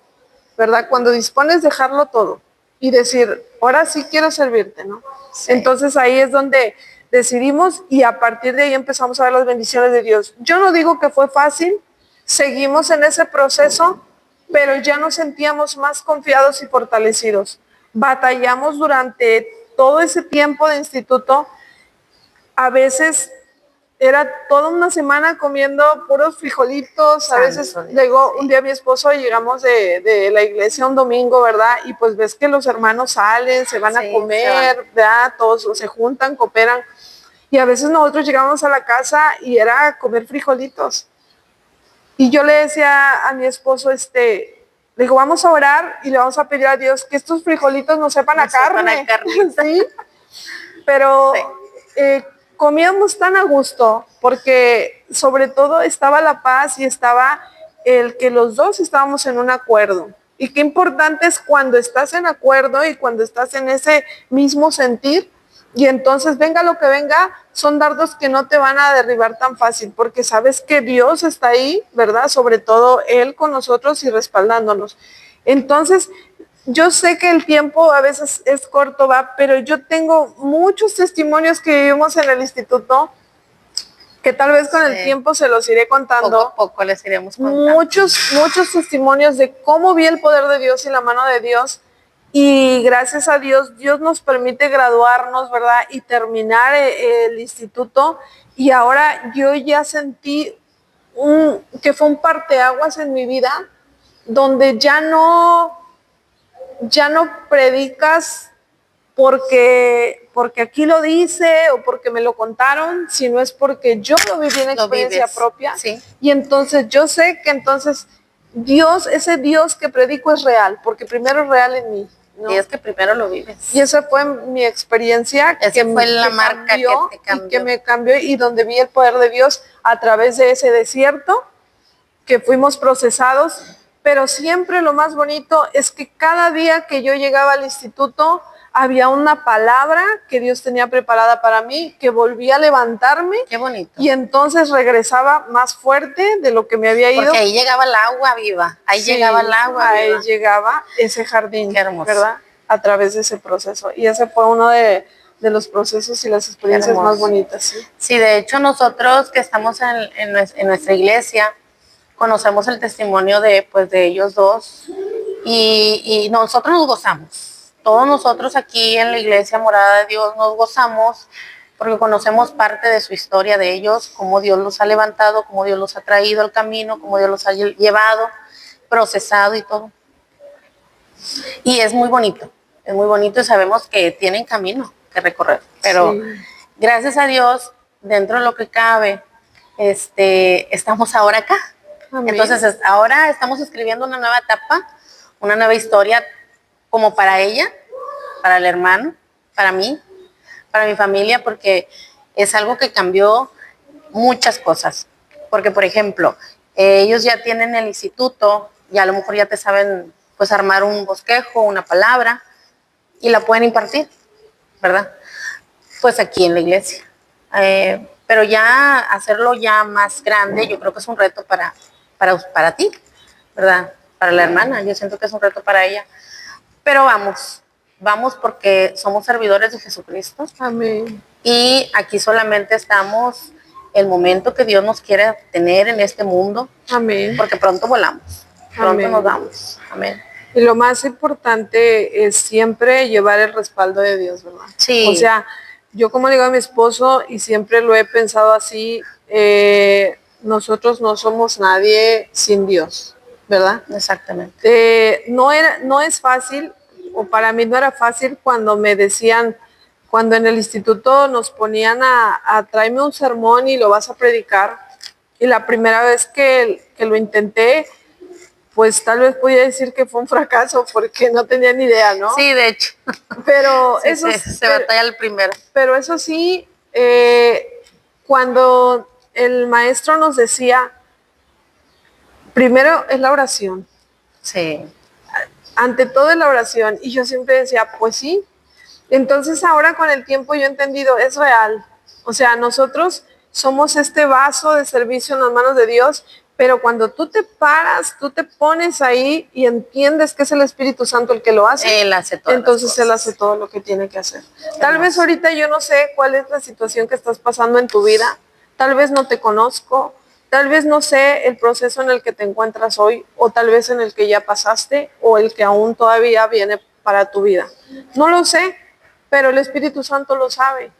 [SPEAKER 1] ¿verdad? Cuando dispones dejarlo todo y decir, ahora sí quiero servirte, ¿no? Sí. Entonces ahí es donde decidimos, y a partir de ahí empezamos a ver las bendiciones de Dios. Yo no digo que fue fácil, seguimos en ese proceso, pero ya nos sentíamos más confiados y fortalecidos. Batallamos durante todo ese tiempo de instituto. A veces era toda una semana comiendo puros frijolitos. A veces llegó un día mi esposo y llegamos de la iglesia un domingo, ¿verdad? Y pues ves que los hermanos salen, se van a comer, ¿verdad? Todos se juntan, cooperan. Y a veces nosotros llegamos a la casa y era comer frijolitos. Y yo le decía a mi esposo, le digo, vamos a orar y le vamos a pedir a Dios que estos frijolitos no sepan a carne.
[SPEAKER 2] Sí.
[SPEAKER 1] Pero comíamos tan a gusto, porque sobre todo estaba la paz y estaba el que los dos estábamos en un acuerdo. Y qué importante es cuando estás en acuerdo y cuando estás en ese mismo sentir, y entonces venga lo que venga, son dardos que no te van a derribar tan fácil, porque sabes que Dios está ahí, ¿verdad? Sobre todo Él con nosotros y respaldándonos. Entonces, yo sé que el tiempo a veces es corto, va, pero yo tengo muchos testimonios que vivimos en el instituto, que tal vez con el tiempo se los iré contando.
[SPEAKER 2] Poco a poco les iremos contando.
[SPEAKER 1] Muchos testimonios de cómo vi el poder de Dios y la mano de Dios. Y gracias a Dios, Dios nos permite graduarnos, ¿verdad? Y terminar el instituto. Y ahora yo ya sentí que fue un parteaguas en mi vida, donde ya no predicas porque aquí lo dice o porque me lo contaron, sino es porque yo lo viví en experiencia propia.
[SPEAKER 2] Sí.
[SPEAKER 1] Y entonces yo sé que entonces Dios, ese Dios que predico es real, porque primero es real en mí, ¿no?
[SPEAKER 2] Y es que primero lo vives.
[SPEAKER 1] Y esa fue mi experiencia,
[SPEAKER 2] esa fue la marca
[SPEAKER 1] cambió,
[SPEAKER 2] que te cambió.
[SPEAKER 1] y que me cambió, y donde vi el poder de Dios a través de ese desierto, que fuimos procesados. Pero siempre lo más bonito es que cada día que yo llegaba al instituto había una palabra que Dios tenía preparada para mí, que volvía a levantarme.
[SPEAKER 2] Qué bonito.
[SPEAKER 1] Y entonces regresaba más fuerte de lo que me había ido.
[SPEAKER 2] Porque ahí llegaba el agua viva, ahí llegaba el agua
[SPEAKER 1] ahí
[SPEAKER 2] viva.
[SPEAKER 1] llegaba ese jardín.
[SPEAKER 2] Qué hermoso.
[SPEAKER 1] ¿Verdad? A través de ese proceso. Y ese fue uno de los procesos y las experiencias más bonitas. ¿Sí?
[SPEAKER 2] Sí, de hecho nosotros que estamos en nuestra iglesia, conocemos el testimonio de ellos dos y nosotros nos gozamos. Todos nosotros aquí en la iglesia Morada de Dios nos gozamos porque conocemos parte de su historia de ellos, cómo Dios los ha levantado, cómo Dios los ha traído al camino, cómo Dios los ha llevado, procesado y todo. Y es muy bonito y sabemos que tienen camino que recorrer, pero sí, gracias a Dios, dentro de lo que cabe, estamos ahora acá. Amén. Entonces ahora estamos escribiendo una nueva etapa, una nueva historia, como para ella, para el hermano, para mí, para mi familia, porque es algo que cambió muchas cosas. Porque, por ejemplo, ellos ya tienen el instituto, y a lo mejor ya te saben pues armar un bosquejo, una palabra, y la pueden impartir, ¿verdad? Pues aquí en la iglesia. Pero ya hacerlo ya más grande, yo creo que es un reto para ti, ¿verdad? Para la hermana, yo siento que es un reto para ella. Pero vamos porque somos servidores de Jesucristo.
[SPEAKER 1] Amén.
[SPEAKER 2] Y aquí solamente estamos el momento que Dios nos quiere tener en este mundo.
[SPEAKER 1] Amén.
[SPEAKER 2] Porque pronto volamos, pronto Amén. Nos vamos. Amén.
[SPEAKER 1] Y lo más importante es siempre llevar el respaldo de Dios, ¿verdad?
[SPEAKER 2] Sí.
[SPEAKER 1] O sea, yo como le digo a mi esposo, y siempre lo he pensado así, nosotros no somos nadie sin Dios, ¿verdad?
[SPEAKER 2] Exactamente.
[SPEAKER 1] No es fácil, o para mí no era fácil cuando me decían, cuando en el instituto nos ponían a tráeme un sermón y lo vas a predicar. Y la primera vez que lo intenté, pues tal vez podía decir que fue un fracaso porque no tenía ni idea, ¿no?
[SPEAKER 2] Sí, de hecho.
[SPEAKER 1] Pero
[SPEAKER 2] sí, eso se batalla el primero.
[SPEAKER 1] Pero eso sí, cuando el maestro nos decía, primero es la oración.
[SPEAKER 2] Sí.
[SPEAKER 1] Ante todo es la oración. Y yo siempre decía, pues sí. Entonces ahora con el tiempo yo he entendido, es real. O sea, nosotros somos este vaso de servicio en las manos de Dios, pero cuando tú te paras, tú te pones ahí y entiendes que es el Espíritu Santo el que lo hace,
[SPEAKER 2] Él hace todo.
[SPEAKER 1] Entonces Él hace todo lo que tiene que hacer. Tal vez ahorita yo no sé cuál es la situación que estás pasando en tu vida, tal vez no te conozco, tal vez no sé el proceso en el que te encuentras hoy, o tal vez en el que ya pasaste, o el que aún todavía viene para tu vida. No lo sé, pero el Espíritu Santo lo sabe.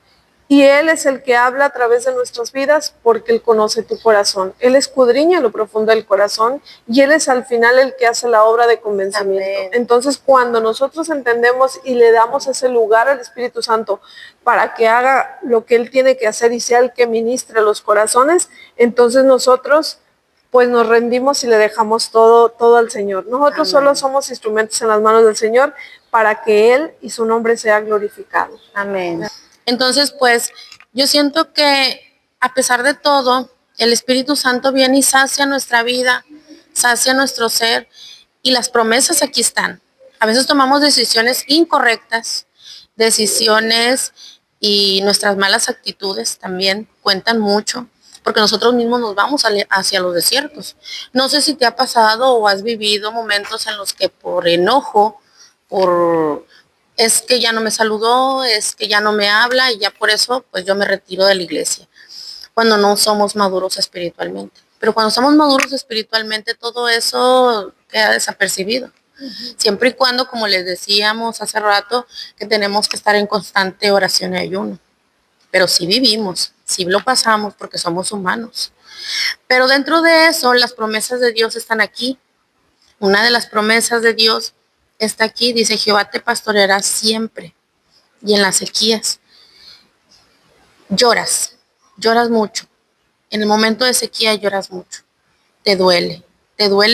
[SPEAKER 1] Y Él es el que habla a través de nuestras vidas porque Él conoce tu corazón. Él escudriña lo profundo del corazón y Él es al final el que hace la obra de convencimiento. Amén. Entonces, cuando nosotros entendemos y le damos ese lugar al Espíritu Santo para que haga lo que Él tiene que hacer y sea el que ministre los corazones, entonces nosotros pues nos rendimos y le dejamos todo al Señor. Nosotros Amén. Solo somos instrumentos en las manos del Señor para que Él y su nombre sea glorificado.
[SPEAKER 2] Amén. Entonces, pues, Yo siento que a pesar de todo, el Espíritu Santo viene y sacia nuestra vida, sacia nuestro ser, y las promesas aquí están. A veces tomamos decisiones incorrectas, decisiones, y nuestras malas actitudes también cuentan mucho, porque nosotros mismos nos vamos hacia los desiertos. No sé si te ha pasado o has vivido momentos en los que por enojo, por es que ya no me saludó, es que ya no me habla y ya por eso pues yo me retiro de la iglesia, cuando no somos maduros espiritualmente. Pero cuando somos maduros espiritualmente, todo eso queda desapercibido. Siempre y cuando, como les decíamos hace rato, que tenemos que estar en constante oración y ayuno. Pero sí vivimos, sí lo pasamos porque somos humanos. Pero dentro de eso, las promesas de Dios están aquí. Una de las promesas de Dios está aquí, dice: Jehová te pastoreará siempre. Y en las sequías lloras mucho. En el momento de sequía lloras mucho. Te duele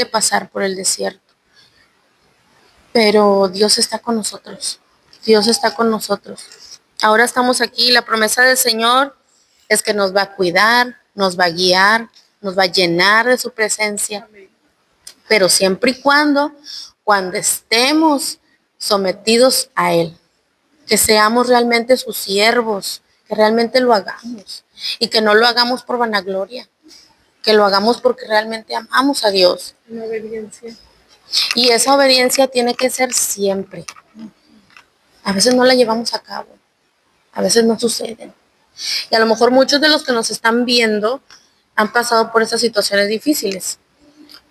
[SPEAKER 2] pasar por el desierto. Pero Dios está con nosotros. Dios está con nosotros. Ahora estamos aquí. La promesa del Señor es que nos va a cuidar, nos va a guiar, nos va a llenar de su presencia. Pero siempre y cuando estemos sometidos a Él, que seamos realmente sus siervos, que realmente lo hagamos y que no lo hagamos por vanagloria, que lo hagamos porque realmente amamos a Dios.
[SPEAKER 1] La obediencia.
[SPEAKER 2] Y esa obediencia tiene que ser siempre. A veces no la llevamos a cabo, a veces no suceden. Y a lo mejor muchos de los que nos están viendo han pasado por esas situaciones difíciles.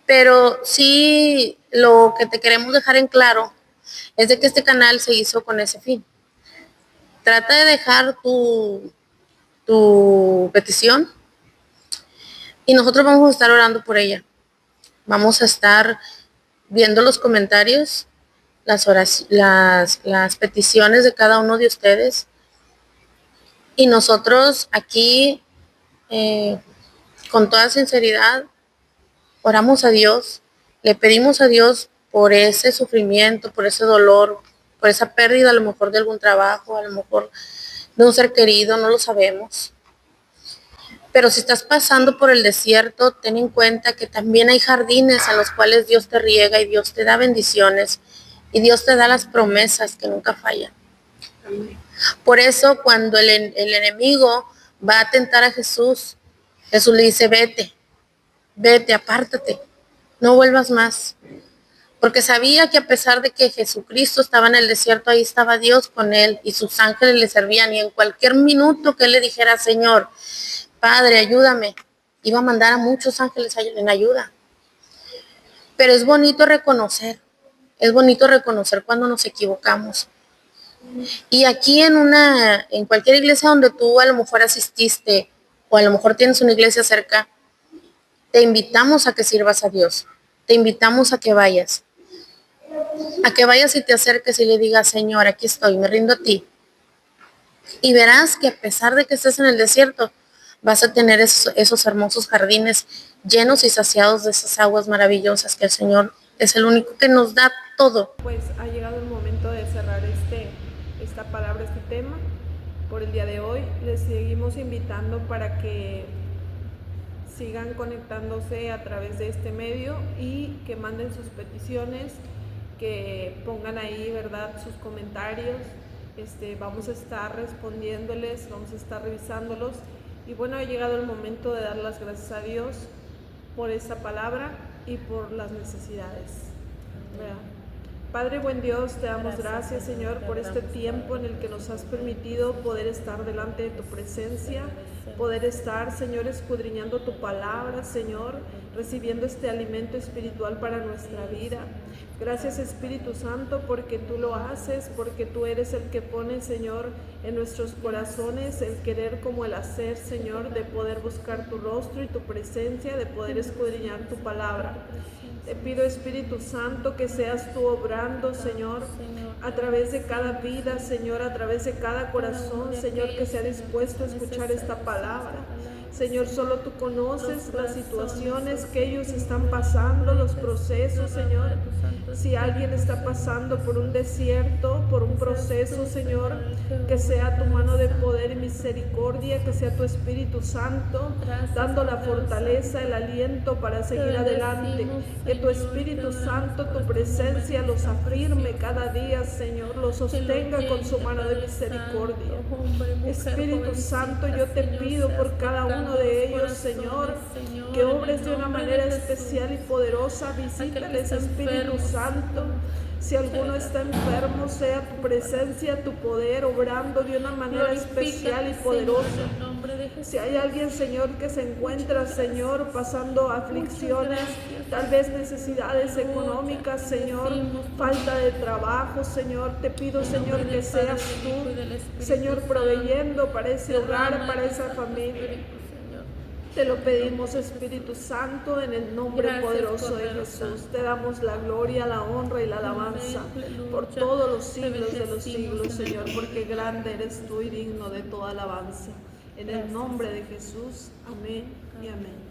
[SPEAKER 2] Pero sí, lo que te queremos dejar en claro es de que este canal se hizo con ese fin. Trata de dejar tu petición y nosotros vamos a estar orando por ella. Vamos a estar viendo los comentarios, las peticiones de cada uno de ustedes. Y nosotros aquí, con toda sinceridad, oramos a Dios, le pedimos a Dios por ese sufrimiento, por ese dolor, por esa pérdida a lo mejor de algún trabajo, a lo mejor de un ser querido, no lo sabemos. Pero si estás pasando por el desierto, ten en cuenta que también hay jardines en los cuales Dios te riega y Dios te da bendiciones y Dios te da las promesas que nunca fallan. Por eso cuando el enemigo va a tentar a Jesús, Jesús le dice: vete, apártate, no vuelvas más. Porque sabía que a pesar de que Jesucristo estaba en el desierto, ahí estaba Dios con él y sus ángeles le servían, y en cualquier minuto que él le dijera: Señor, Padre, ayúdame, iba a mandar a muchos ángeles en ayuda. Pero es bonito reconocer cuando nos equivocamos. Y aquí en cualquier iglesia donde tú a lo mejor asististe, o a lo mejor tienes una iglesia cerca, te invitamos a que sirvas a Dios. Te invitamos a que vayas y te acerques y le digas: Señor, aquí estoy, me rindo a ti. Y verás que a pesar de que estés en el desierto, vas a tener esos hermosos jardines llenos y saciados de esas aguas maravillosas, que el Señor es el único que nos da todo.
[SPEAKER 1] Pues ha llegado el momento de cerrar esta palabra, este tema por el día de hoy. Les seguimos invitando para que sigan conectándose a través de este medio y que manden sus peticiones, que pongan ahí, ¿verdad?, sus comentarios. Vamos a estar respondiéndoles, vamos a estar revisándolos. Y bueno, ha llegado el momento de dar las gracias a Dios por esta palabra y por las necesidades. ¿Verdad? Padre buen Dios, te damos gracias, Señor, por este tiempo en el que nos has permitido poder estar delante de tu presencia, poder estar, Señor, escudriñando tu palabra, Señor, recibiendo este alimento espiritual para nuestra vida. Gracias, Espíritu Santo, porque tú lo haces, porque tú eres el que pone, Señor, en nuestros corazones el querer como el hacer, Señor, de poder buscar tu rostro y tu presencia, de poder escudriñar tu palabra. Te pido, Espíritu Santo, que seas tú obrando, Señor, a través de cada vida, Señor, a través de cada corazón, Señor, que sea dispuesto a escuchar esta palabra. Señor, solo tú conoces las situaciones que ellos están pasando, los procesos, Señor. Si alguien está pasando por un desierto, por un proceso, Señor, que sea tu mano de poder y misericordia, que sea tu Espíritu Santo, dando la fortaleza, el aliento para seguir adelante. Que tu Espíritu Santo, tu presencia los afirme cada día, Señor, los sostenga con su mano de misericordia. Espíritu Santo, yo te pido por cada uno de ellos, Señor, que obres de una manera especial y poderosa. Visítales, Espíritu Santo. Si alguno está enfermo, sea tu presencia, tu poder obrando de una manera especial y poderosa. Si hay alguien, Señor, que se encuentra, Señor, pasando aflicciones, tal vez necesidades económicas, Señor, falta de trabajo, Señor, te pido, Señor, que seas tú, Señor, proveyendo para ese hogar, para esa familia. Te lo pedimos, Espíritu Santo, en el nombre poderoso de Jesús. Te damos la gloria, la honra y la alabanza por todos los siglos de los siglos, Señor, porque grande eres tú y digno de toda alabanza. En el nombre de Jesús, amén y amén.